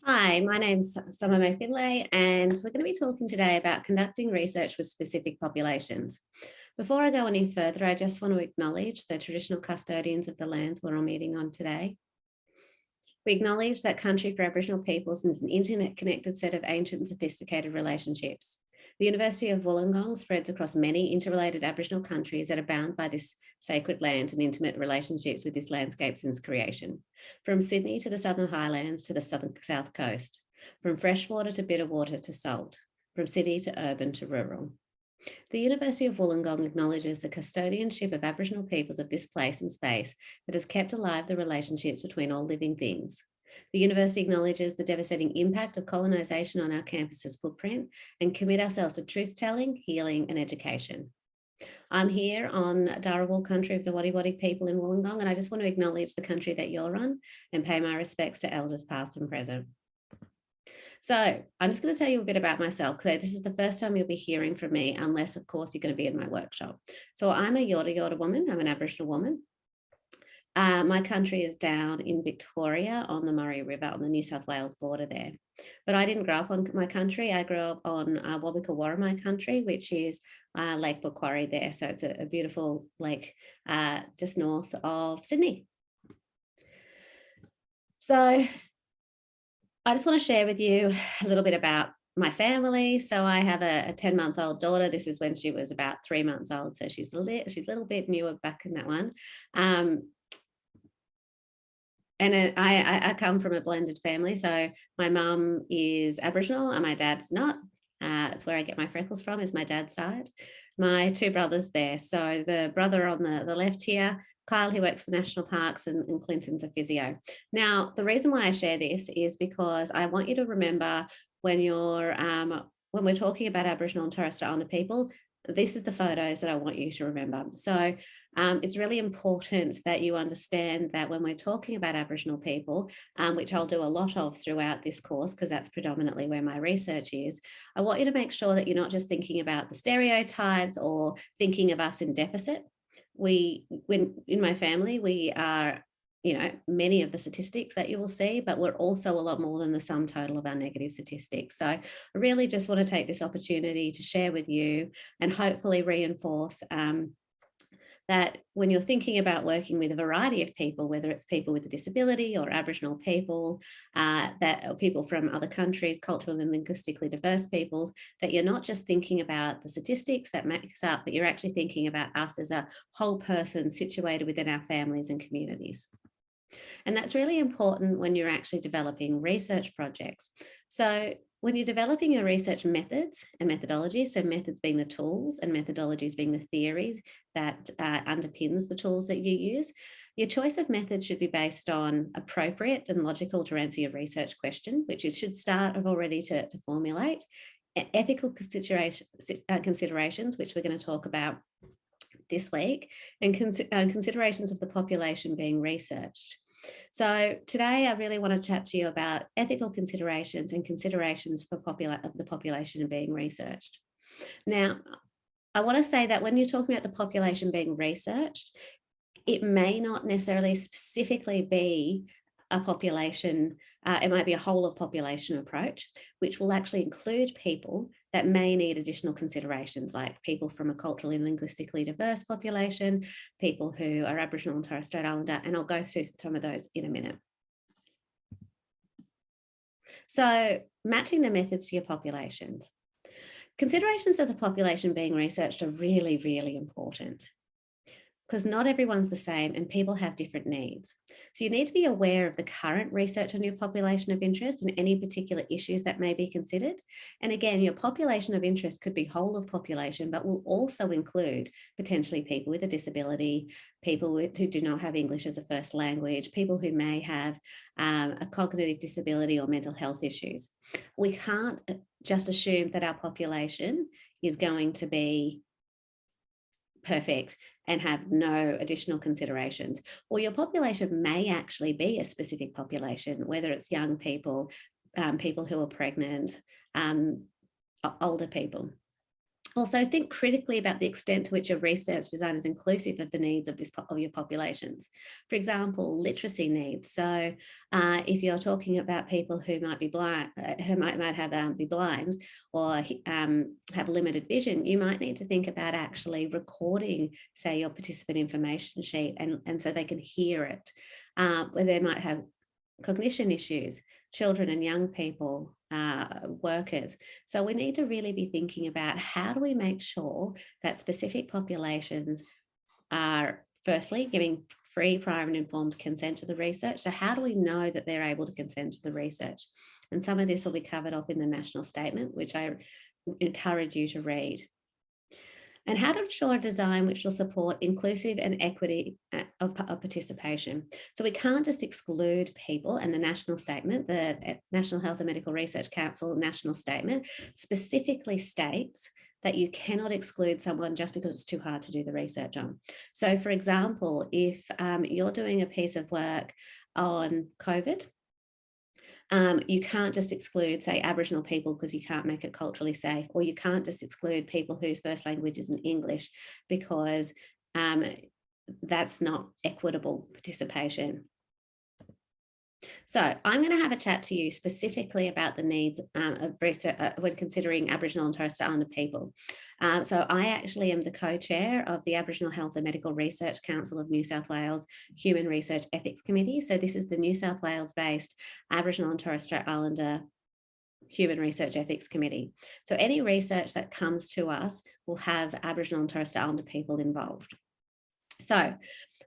Hi, my name's Summer May Finlay, and we're going to be talking today about conducting research with specific populations. Before I go any further, I just want to acknowledge the traditional custodians of the lands we're all meeting on today. We acknowledge that country for Aboriginal peoples is an internet-connected set of ancient and sophisticated relationships. The University of Wollongong spreads across many interrelated Aboriginal countries that are bound by this sacred land and intimate relationships with this landscape since creation. From Sydney to the Southern Highlands to the south coast, from freshwater to bitter water to salt, from city to urban to rural. The University of Wollongong acknowledges the custodianship of Aboriginal peoples of this place and space that has kept alive the relationships between all living things. The university acknowledges the devastating impact of colonisation on our campus's footprint and commit ourselves to truth-telling, healing and education. I'm here on Dharawal country of the Wadi Wadi people in Wollongong, and I just want to acknowledge the country that you're on and pay my respects to elders past and present. So I'm just going to tell you a bit about myself. So this is the first time you'll be hearing from me, unless, of course, you're going to be in my workshop. So I'm a Yorta Yorta woman. I'm an Aboriginal woman. My country is down in Victoria on the Murray River on the New South Wales border there. But I didn't grow up on my country. I grew up on Wabika Warramai country, which is Lake Macquarie there. So it's a beautiful lake just north of Sydney. So I just want to share with you a little bit about my family. So I have a 10-month-old daughter. This is when she was about 3 months old. So she's a little bit newer back in that one. And I come from a blended family. So my mum is Aboriginal and my dad's not. It's where I get my freckles from, is my dad's side. My two brothers there. So the brother on the left here, Kyle, who works for National Parks, and Clinton's a physio. Now, the reason why I share this is because I want you to remember when we're talking about Aboriginal and Torres Strait Islander people, this is the photos that I want you to remember. So it's really important that you understand that when we're talking about Aboriginal people, which I'll do a lot of throughout this course, because that's predominantly where my research is, I want you to make sure that you're not just thinking about the stereotypes or thinking of us in deficit. In my family, we are, many of the statistics that you will see, but we're also a lot more than the sum total of our negative statistics. So I really just want to take this opportunity to share with you and hopefully reinforce that when you're thinking about working with a variety of people, whether it's people with a disability or Aboriginal people, people from other countries, culturally and linguistically diverse peoples, that you're not just thinking about the statistics that make us up, but you're actually thinking about us as a whole person situated within our families and communities. And that's really important when you're actually developing research projects. So when you're developing your research methods and methodologies, so methods being the tools and methodologies being the theories that underpins the tools that you use, your choice of methods should be based on appropriate and logical to answer your research question, which you should start already to formulate, ethical considerations, which we're going to talk about this week, and considerations of the population being researched. So today I really want to chat to you about ethical considerations and considerations for the population being researched. Now, I want to say that when you're talking about the population being researched, it may not necessarily specifically be a population, it might be a whole of population approach, which will actually include people that may need additional considerations, like people from a culturally and linguistically diverse population, people who are Aboriginal and Torres Strait Islander, and I'll go through some of those in a minute. So matching the methods to your populations. Considerations of the population being researched are really, really important, because not everyone's the same and people have different needs. So you need to be aware of the current research on your population of interest and any particular issues that may be considered. And again, your population of interest could be whole of population, but will also include potentially people with a disability, people who do not have English as a first language, people who may have a cognitive disability or mental health issues. We can't just assume that our population is going to be perfect and have no additional considerations. Or your population may actually be a specific population, whether it's young people, people who are pregnant, older people. Also, think critically about the extent to which your research design is inclusive of the needs of of your populations. For example, literacy needs. So, if you're talking about people who might be blind, who might have be blind or have limited vision, you might need to think about actually recording, say, your participant information sheet, and so they can hear it. Where they might have cognition issues, children and young people, workers. So we need to really be thinking about how do we make sure that specific populations are firstly giving free, prior and informed consent to the research. So how do we know that they're able to consent to the research? And some of this will be covered off in the national statement, which I encourage you to read. And how to ensure a design which will support inclusive and equity of participation. So we can't just exclude people, and the national statement, the National Health and Medical Research Council national statement specifically states that you cannot exclude someone just because it's too hard to do the research on. So for example, if you're doing a piece of work on COVID, you can't just exclude, say, Aboriginal people because you can't make it culturally safe, or you can't just exclude people whose first language isn't English because that's not equitable participation. So I'm going to have a chat to you specifically about the needs of research when considering Aboriginal and Torres Strait Islander people. So I actually am the co-chair of the Aboriginal Health and Medical Research Council of New South Wales Human Research Ethics Committee. So this is the New South Wales-based Aboriginal and Torres Strait Islander Human Research Ethics Committee. So any research that comes to us will have Aboriginal and Torres Strait Islander people involved. So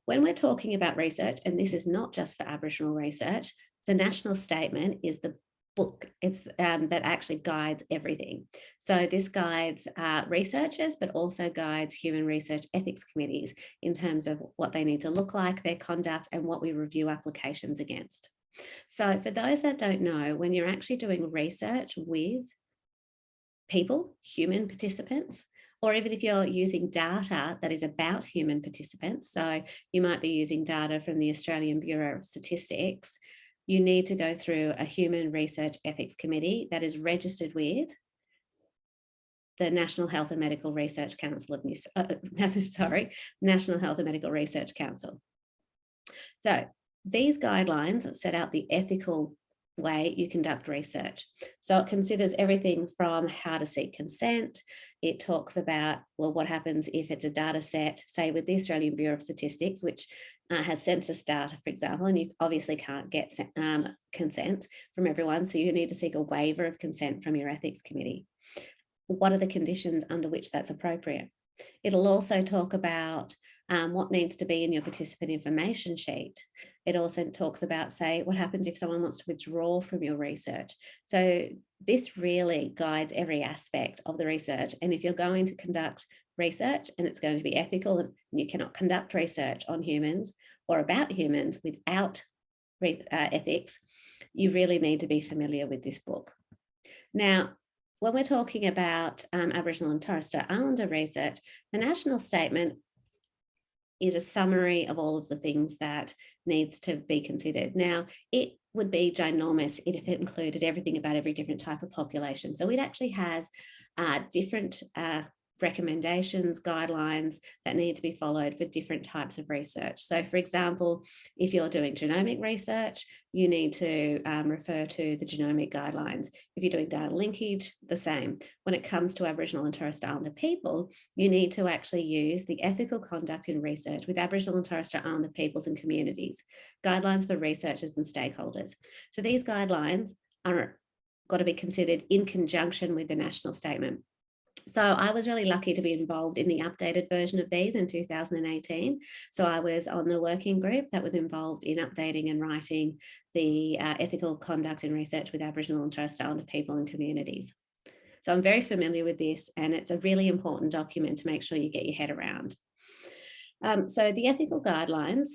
when we're talking about research, and this is not just for Aboriginal research, the national statement is the book that actually guides everything. So this guides researchers, but also guides human research ethics committees in terms of what they need to look like, their conduct, and what we review applications against. So for those that don't know, when you're actually doing research with people, human participants, or even if you're using data that is about human participants, so you might be using data from the Australian Bureau of Statistics, you need to go through a Human Research Ethics Committee that is registered with the National Health and Medical Research Council of National Health and Medical Research Council. So these guidelines set out the ethical way you conduct research. So it considers everything from how to seek consent. It talks about, well, what happens if it's a data set, say with the Australian Bureau of Statistics, which has census data, for example, and you obviously can't get consent from everyone. So you need to seek a waiver of consent from your ethics committee. What are the conditions under which that's appropriate? It'll also talk about what needs to be in your participant information sheet. It also talks about, say, what happens if someone wants to withdraw from your research. So this really guides every aspect of the research. And if you're going to conduct research and it's going to be ethical, and you cannot conduct research on humans or about humans without ethics, you really need to be familiar with this book. Now, when we're talking about Aboriginal and Torres Strait Islander research, the national statement is a summary of all of the things that needs to be considered. Now, it would be ginormous if it included everything about every different type of population. So it actually has different recommendations, guidelines that need to be followed for different types of research. So for example, if you're doing genomic research, you need to refer to the genomic guidelines. If you're doing data linkage, the same. When it comes to Aboriginal and Torres Strait Islander people, you need to actually use the ethical conduct in research with Aboriginal and Torres Strait Islander peoples and communities, guidelines for researchers and stakeholders. So these guidelines are got to be considered in conjunction with the national statement. So I was really lucky to be involved in the updated version of these in 2018. So I was on the working group that was involved in updating and writing the ethical conduct and research with Aboriginal and Torres Strait Islander people and communities. So I'm very familiar with this, and it's a really important document to make sure you get your head around. So the ethical guidelines,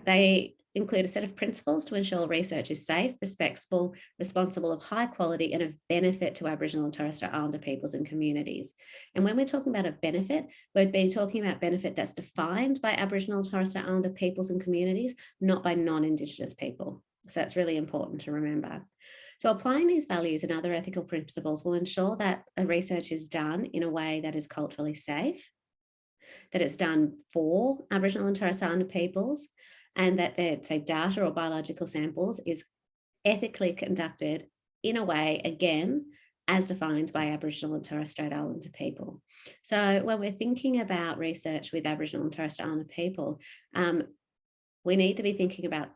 they include a set of principles to ensure research is safe, respectful, responsible, of high quality, and of benefit to Aboriginal and Torres Strait Islander peoples and communities. And when we're talking about a benefit, we've been talking about benefit that's defined by Aboriginal and Torres Strait Islander peoples and communities, not by non-Indigenous people. So that's really important to remember. So applying these values and other ethical principles will ensure that the research is done in a way that is culturally safe, that it's done for Aboriginal and Torres Strait Islander peoples, and that the, say, data or biological samples is ethically conducted in a way, again, as defined by Aboriginal and Torres Strait Islander people. So when we're thinking about research with Aboriginal and Torres Strait Islander people, we need to be thinking about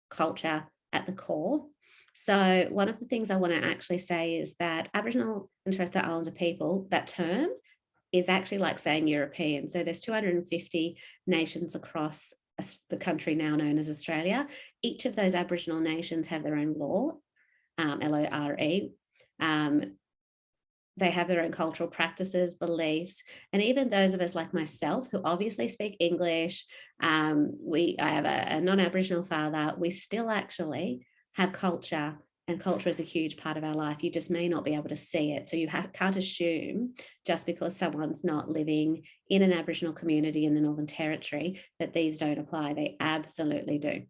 culture at the core. So one of the things I want to actually say is that Aboriginal and Torres Strait Islander people, that term is actually like saying European. So there's 250 nations across the country now known as Australia. Each of those Aboriginal nations have their own law, LORE. They have their own cultural practices, beliefs, and even those of us like myself who obviously speak English, I have a non-Aboriginal father, we still actually have culture, and culture is a huge part of our life. You just may not be able to see it. So you can't assume just because someone's not living in an Aboriginal community in the Northern Territory that these don't apply. They absolutely do.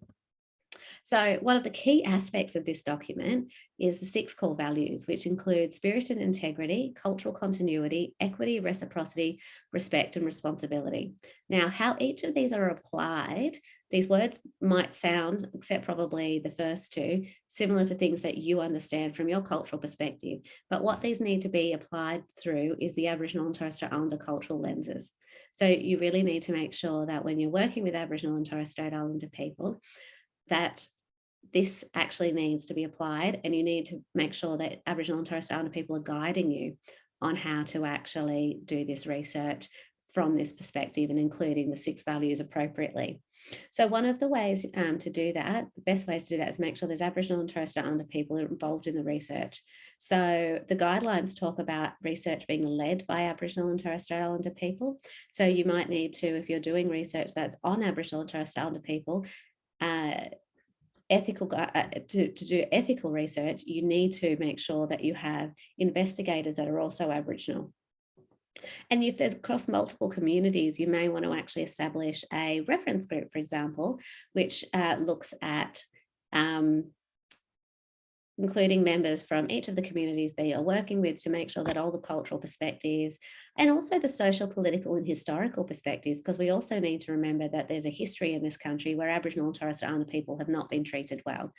So one of the key aspects of this document is the 6 core values, which include spirit and integrity, cultural continuity, equity, reciprocity, respect, and responsibility. Now, how each of these are applied, these words might sound, except probably the first 2, similar to things that you understand from your cultural perspective. But what these need to be applied through is the Aboriginal and Torres Strait Islander cultural lenses. So you really need to make sure that when you're working with Aboriginal and Torres Strait Islander people, that this actually needs to be applied, and you need to make sure that Aboriginal and Torres Strait Islander people are guiding you on how to actually do this research from this perspective and including the 6 values appropriately. So one of the ways to do that, the best ways to do that is make sure there's Aboriginal and Torres Strait Islander people involved in the research. So the guidelines talk about research being led by Aboriginal and Torres Strait Islander people. So you might need to, if you're doing research that's on Aboriginal and Torres Strait Islander people, to do ethical research, you need to make sure that you have investigators that are also Aboriginal. And if there's across multiple communities, you may want to actually establish a reference group, for example, which looks at including members from each of the communities that you're working with to make sure that all the cultural perspectives and also the social, political and historical perspectives, because we also need to remember that there's a history in this country where Aboriginal and Torres Strait Islander people have not been treated well.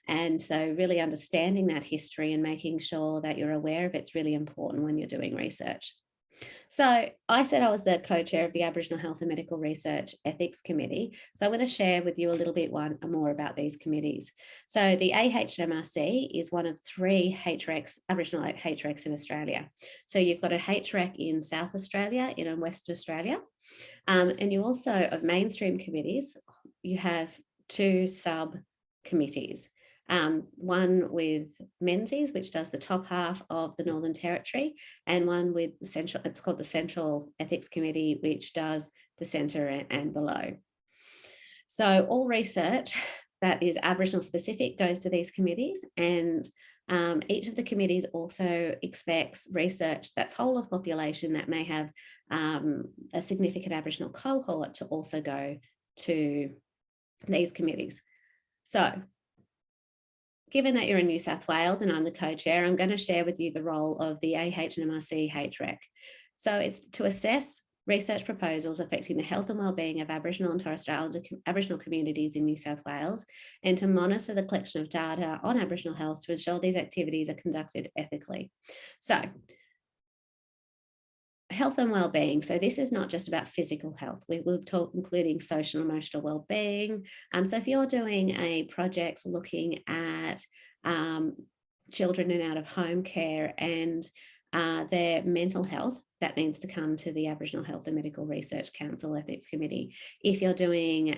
And so really understanding that history and making sure that you're aware of it's really important when you're doing research. So I said I was the co-chair of the Aboriginal Health and Medical Research Ethics Committee. So I'm going to share with you a little bit more about these committees. So the AHMRC is one of 3 HRECs, Aboriginal HRECs in Australia. So you've got a HREC in South Australia, in Western Australia. And you also, of mainstream committees, you have 2 sub-committees. One with Menzies, which does the top half of the Northern Territory, and one with the Central, it's called the Central Ethics Committee, which does the centre and below. So all research that is Aboriginal specific goes to these committees, and each of the committees also expects research that's whole of population that may have a significant Aboriginal cohort to also go to these committees. So given that you're in New South Wales and I'm the co-chair, I'm going to share with you the role of the AHMRC HREC. So it's to assess research proposals affecting the health and wellbeing of Aboriginal and Torres Strait Islander Aboriginal communities in New South Wales, and to monitor the collection of data on Aboriginal health to ensure these activities are conducted ethically. So health and well-being. So this is not just about physical health. We will talk including social and emotional well-being. So if you're doing a project looking at children in out-of-home care and their mental health, that needs to come to the Aboriginal Health and Medical Research Council Ethics Committee. If you're doing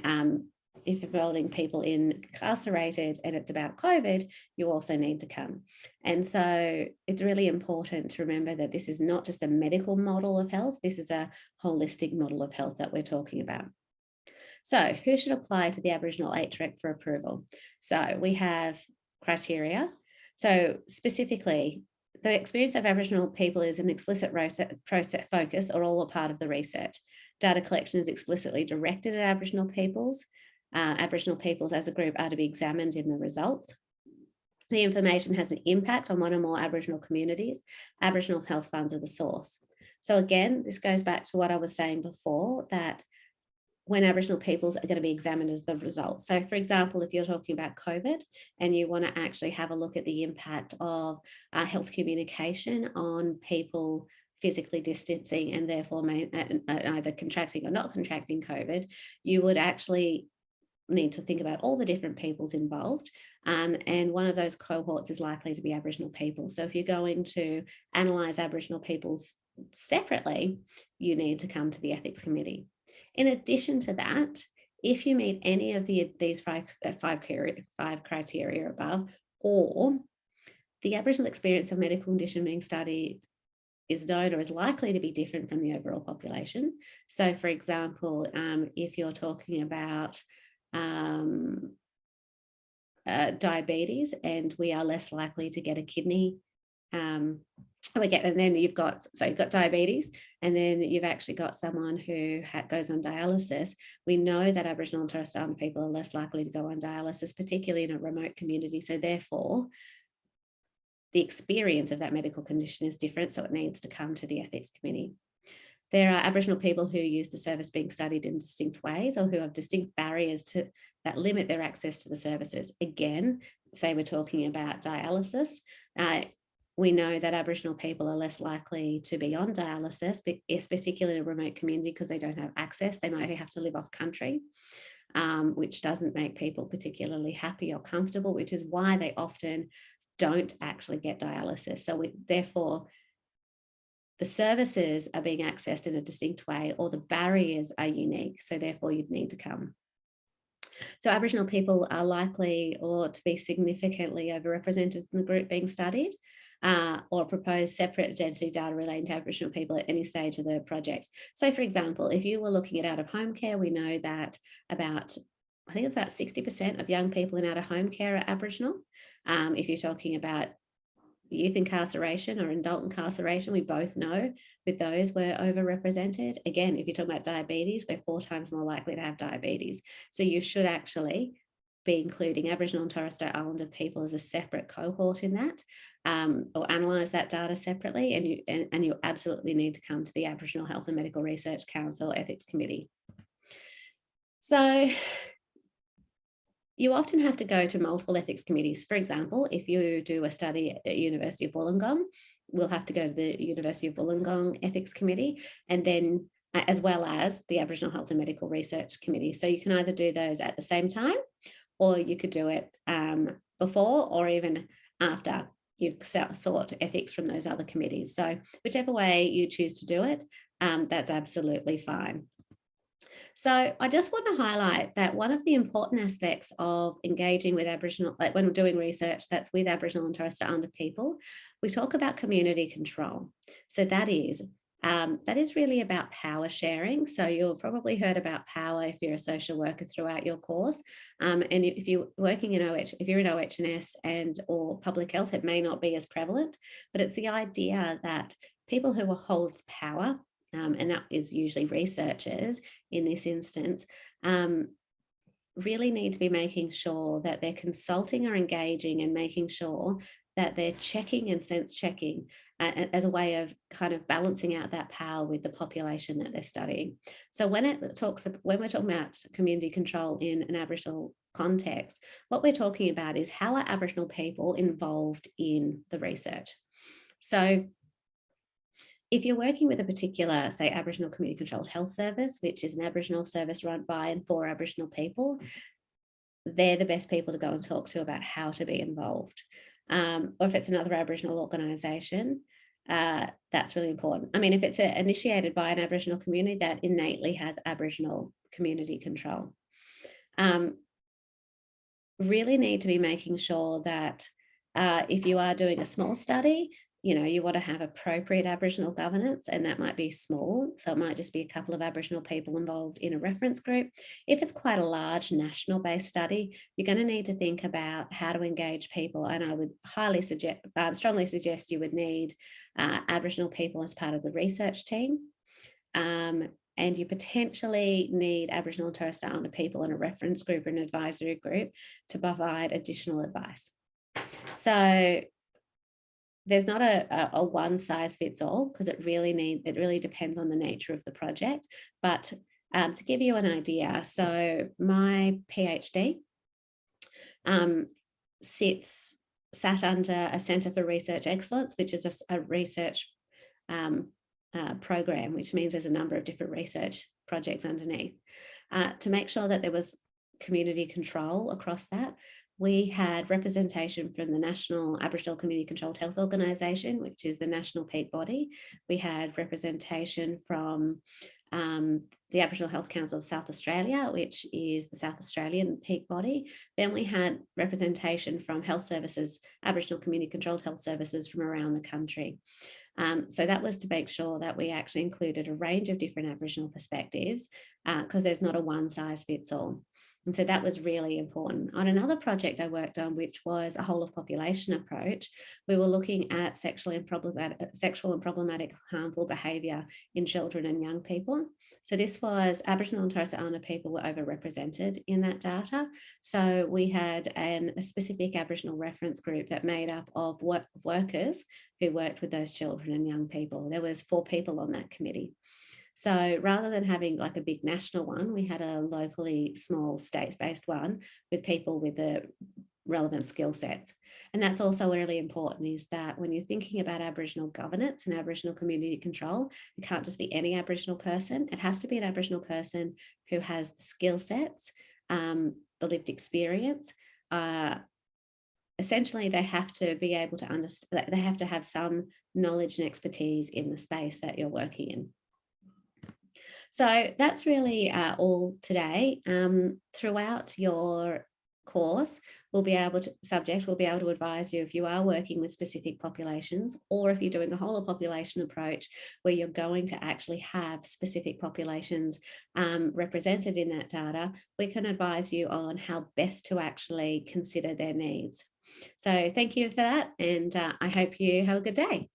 if you're holding people incarcerated and it's about COVID, you also need to come. And so it's really important to remember that this is not just a medical model of health, this is a holistic model of health that we're talking about. So who should apply to the Aboriginal HREC for approval? So we have criteria. So specifically, the experience of Aboriginal people is an explicit process focus or all a part of the research. Data collection is explicitly directed at Aboriginal peoples. Aboriginal peoples as a group are to be examined in the result. the information has an impact on one or more Aboriginal communities, Aboriginal health funds are the source. So again, this goes back to what I was saying before, that when Aboriginal peoples are going to be examined as the result. So for example, if you're talking about COVID and you want to actually have a look at the impact of health communication on people physically distancing and therefore either contracting or not contracting COVID, you would actually need to think about all the different peoples involved. And one of those cohorts is likely to be Aboriginal people. So if you're going to analyse Aboriginal peoples separately, you need to come to the ethics committee. In addition to that, if you meet any of these five criteria above, or the Aboriginal experience of medical condition being studied is known or is likely to be different from the overall population. So for example, if you're talking about diabetes, and we are less likely to get a kidney. And then you've got diabetes, and then you've actually got someone who goes on dialysis. We know that Aboriginal and Torres Strait Islander people are less likely to go on dialysis, particularly in a remote community. So therefore, the experience of that medical condition is different, so it needs to come to the ethics committee. There are Aboriginal people who use the service being studied in distinct ways, or who have distinct barriers that limit their access to the services. Again, say we're talking about dialysis. We know that Aboriginal people are less likely to be on dialysis, particularly in a remote community, because they don't have access. They might have to live off country, which doesn't make people particularly happy or comfortable, which is why they often don't actually get dialysis. So therefore, the services are being accessed in a distinct way, or the barriers are unique. So therefore, you'd need to come. So Aboriginal people are likely or to be significantly overrepresented in the group being studied, or propose separate identity data relating to Aboriginal people at any stage of the project. So for example, if you were looking at out-of-home care, we know that I think it's about 60% of young people in out-of-home care are Aboriginal. If you're talking about youth incarceration or adult incarceration, we both know with those we're overrepresented. Again, if you're talking about diabetes, we're 4 times more likely to have diabetes. So you should actually be including Aboriginal and Torres Strait Islander people as a separate cohort in that, or analyse that data separately. And you absolutely need to come to the Aboriginal Health and Medical Research Council Ethics Committee. So you often have to go to multiple ethics committees. For example, if you do a study at University of Wollongong, we'll have to go to the University of Wollongong Ethics Committee, and then as well as the Aboriginal Health and Medical Research Committee. So you can either do those at the same time, or you could do it before or even after you've sought ethics from those other committees. So whichever way you choose to do it, that's absolutely fine. So I just want to highlight that one of the important aspects of engaging with Aboriginal, like when we're doing research that's with Aboriginal and Torres Strait Islander people, we talk about community control. So that is really about power sharing. So you've probably heard about power if you're a social worker throughout your course. And if you're working in if you're in OH&S or public health, it may not be as prevalent, but it's the idea that people who hold power, and that is usually researchers in this instance, really need to be making sure that they're consulting or engaging and making sure that they're checking and sense checking as a way of kind of balancing out that power with the population that they're studying. So when we're talking about community control in an Aboriginal context, what we're talking about is how are Aboriginal people involved in the research. So if you're working with a particular, say, Aboriginal Community Controlled Health Service, which is an Aboriginal service run by and for Aboriginal people, they're the best people to go and talk to about how to be involved. Or if it's another Aboriginal organisation, that's really important. I mean, if it's initiated by an Aboriginal community, that innately has Aboriginal community control. Really need to be making sure that if you are doing a small study, you want to have appropriate Aboriginal governance, and that might be small. So it might just be a couple of Aboriginal people involved in a reference group. If it's quite a large national-based study, you're going to need to think about how to engage people. And I would strongly suggest you would need Aboriginal people as part of the research team. And you potentially need Aboriginal and Torres Strait Islander people in a reference group or an advisory group to provide additional advice. So there's not a one size fits all, because it really depends on the nature of the project. But to give you an idea, so my PhD um, sat under a Centre for Research Excellence, which is a research um, program, which means there's a number of different research projects underneath. To make sure that there was community control across that, we had representation from the National Aboriginal Community Controlled Health Organisation, which is the national peak body. We had representation from the Aboriginal Health Council of South Australia, which is the South Australian peak body. Then we had representation from health services, Aboriginal Community Controlled Health Services from around the country. So that was to make sure that we actually included a range of different Aboriginal perspectives, because there's not a one size fits all. And so that was really important. On another project I worked on, which was a whole of population approach, we were looking at sexual and problematic harmful behaviour in children and young people. So this was Aboriginal and Torres Strait Islander people were overrepresented in that data. So we had a specific Aboriginal reference group that made up of workers who worked with those children and young people. There was 4 people on that committee. So rather than having like a big national one, we had a locally small state-based one with people with the relevant skill sets. And that's also really important, is that when you're thinking about Aboriginal governance and Aboriginal community control, it can't just be any Aboriginal person. It has to be an Aboriginal person who has the skill sets, the lived experience. Essentially, they have to be able to understand, they have to have some knowledge and expertise in the space that you're working in. So that's really all today. Throughout your course, we'll be able to advise you if you are working with specific populations, or if you're doing a whole of population approach where you're going to actually have specific populations represented in that data. We can advise you on how best to actually consider their needs. So thank you for that, and I hope you have a good day.